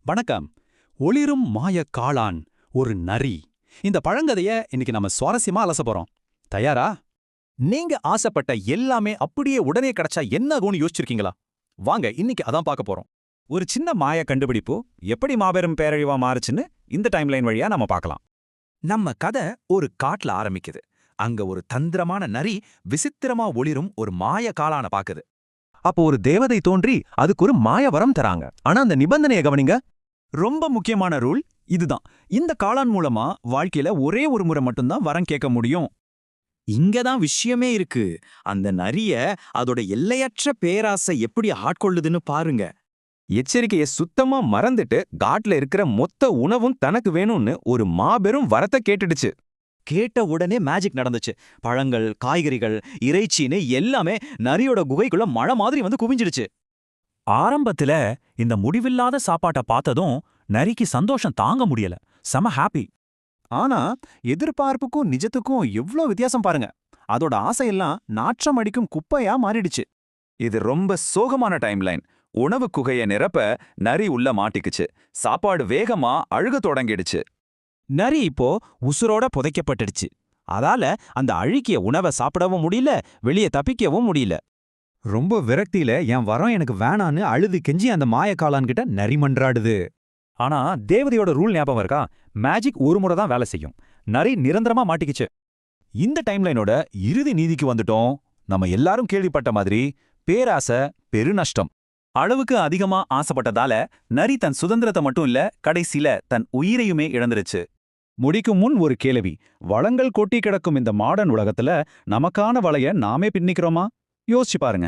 வணக்கம். ஒளிரும் மாய காளான், ஒரு நரி. இந்த பழங்கதைய இன்னைக்கு நம்ம சுவாரஸ்யமா அலச போறோம். தயாரா? நீங்க ஆசைப்பட்ட எல்லாமே அப்படியே உடனே கிடைச்சா என்ன ஆகும்னு யோசிச்சிருக்கீங்களா? வாங்க இன்னைக்கு அதான் பார்க்க போறோம். ஒரு சின்ன மாய கண்டுபிடிப்பு எப்படி மாபெரும் பேரழிவா மாறுச்சுன்னு இந்த டைம்லைன் வழியா நம்ம பார்க்கலாம். நம்ம கதை ஒரு காட்டுல ஆரம்பிக்குது. அங்க ஒரு தந்திரமான நரி விசித்திரமா ஒளிரும் ஒரு மாய காளான பாக்குது. அப்போ ஒரு தேவதை தோன்றி அதுக்கு ஒரு மாய வரம் தராங்க. ஆனா அந்த நிபந்தனையை கவனிங்க. ரொம்ப முக்கியமான ரூல் இதுதான். இந்த காளான் மூலமா வாழ்க்கையில ஒரே ஒரு முறை மட்டும்தான் வரம் கேட்க முடியும். இங்கதான் விஷயமே இருக்கு. அந்த நரிய அதோட எல்லையற்ற பேராசை எப்படி ஆட்கொள்ளுதுன்னு பாருங்க. எச்சரிக்கையை சுத்தமா மறந்துட்டு காட்டுல இருக்கிற மொத்த உணவும் தனக்கு வேணும்னு ஒரு மாபெரும் வரத்தை கேட்டுடுச்சு. கேட்ட உடனே மேஜிக் நடந்துச்சு. பழங்கள், காய்கறிகள், இறைச்சின்னு எல்லாமே நரியோட குகைக்குள்ள மழை மாதிரி வந்து குவிஞ்சிடுச்சு. ஆரம்பத்துல இந்த முடிவில்லாத சாப்பாட்ட பார்த்ததும் நரிக்கு சந்தோஷம் தாங்க முடியல. செம ஹாப்பி. ஆனா எதிர்பார்ப்புக்கும் நிஜத்துக்கும் எவ்ளோ வித்தியாசம் பாருங்க. அதோட ஆசையெல்லாம் நாற்றம் அடிக்கும் குப்பையா மாறிடுச்சு. இது ரொம்ப சோகமான டைம்லைன். உணவு குகைய நிரப்ப நரி உள்ள மாட்டிக்குச்சு. சாப்பாடு வேகமா அழுக தொடங்கிடுச்சு. நரி இப்போ உசுரோட புதைக்கப்பட்டுடுச்சு. அதால அந்த அழுகிய உணவை சாப்பிடவும் முடியல, வெளியே தப்பிக்கவும் முடியல. ரொம்ப விரக்தியில என் வரம் எனக்கு வேணான்னு அழுது கெஞ்சி அந்த மாய காளான்கிட்ட நரி மன்றாடுது. ஆனா தேவதையோட ரூல் ஞாபகம் இருக்கா? மேஜிக் ஒரு முறை தான் வேலை செய்யும். நரி நிரந்தரமா மாட்டிக்கிச்சு. இந்த டைம்லைனோட இறுதி நீதிக்கு வந்துட்டோம். நம்ம எல்லாரும் கேள்விப்பட்ட மாதிரி பேராசை பெருநஷ்டம். அளவுக்கு அதிகமா ஆசைப்பட்டதால நரி தன் சுதந்திரத்தை மட்டும் இல்ல, கடைசியில தன் உயிரையுமே இழந்துருச்சு. முடிக்கும் முன் ஒரு கேள்வி. வளங்கள் கொட்டி கிடக்கும் இந்த மாடர்ன் உலகத்துல நமக்கான வலைய நாமே பின்னிக்கிறோமா? யோசிச்சு பாருங்க.